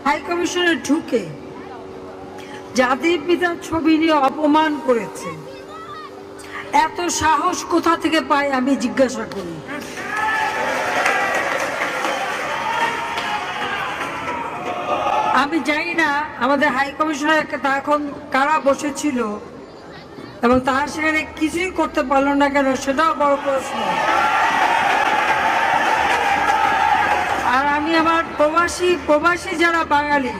High কমিশনে ঢুকে জাতির পিতার ছবি নিয়ে অপমান করেছে, এত সাহস কোথা থেকে পায় আমি জিজ্ঞাসা করি। আমি জানি না আমাদের হাই কমিশনার তখন কারা বসেছিল এবং তারা সেখানে কিছুই করতে পারলো না কেন, সেটাও বড় প্রশ্ন। আর আমি আমার প্রবাসী যারা বাঙালি,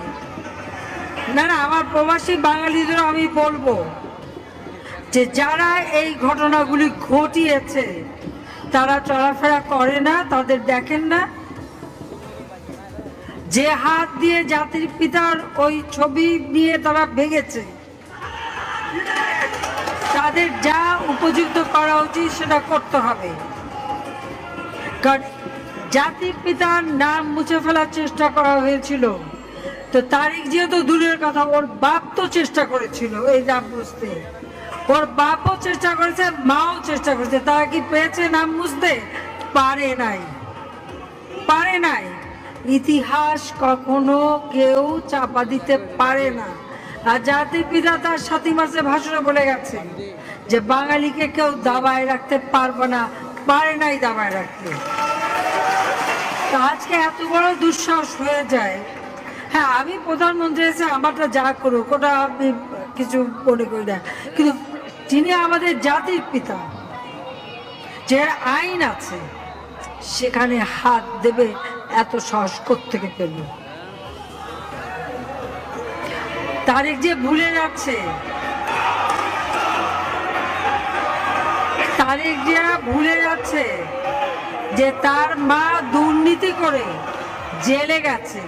না আমার প্রবাসী বাঙালিদেরও আমি বলবো যে যারা এই ঘটনাগুলি ঘটিয়েছে তারা চলাফেরা করে না, তাদের দেখেন না। যে হাত দিয়ে জাতির পিতার ওই ছবি নিয়ে তারা ভেঙেছে, তাদের যা উপযুক্ত করা উচিত সেটা করতে হবে। কারণ জাতির পিতার নাম মুছে ফেলার চেষ্টা করা হয়েছিল, তো তারিখ যেহেতু দূরের কথা, ওর বাপ তো চেষ্টা করেছিল এই নাম মুছতে, ওর বাপও চেষ্টা করেছে, মাও চেষ্টা করেছে। তারা কি পেয়েছে নাম মুছতে? পারে নাই। ইতিহাস কখনো কেউ চাপা দিতে পারে না। আর জাতির পিতা তার 7 মাসে ভাষণে বলে গেছে যে বাঙালিকে কেউ দাবায় রাখতে পারবে না, পারে নাই দাবায় রাখতে। আজকে এত বড় দুঃসাহস হয়ে যায়। হ্যাঁ, আমি প্রধানমন্ত্রী এসে আমারটা যা করুক ওটা আমি কিছু মনে করি না, কিন্তু যিনি আমাদের জাতির পিতা, যে আইন আছে সেখানে হাত দেবে, এত সাহস কোত্থেকে পেল? তারিখ যে ভুলে যাচ্ছে, যে তার মা দুর্নীতি করে জেলে গেছে,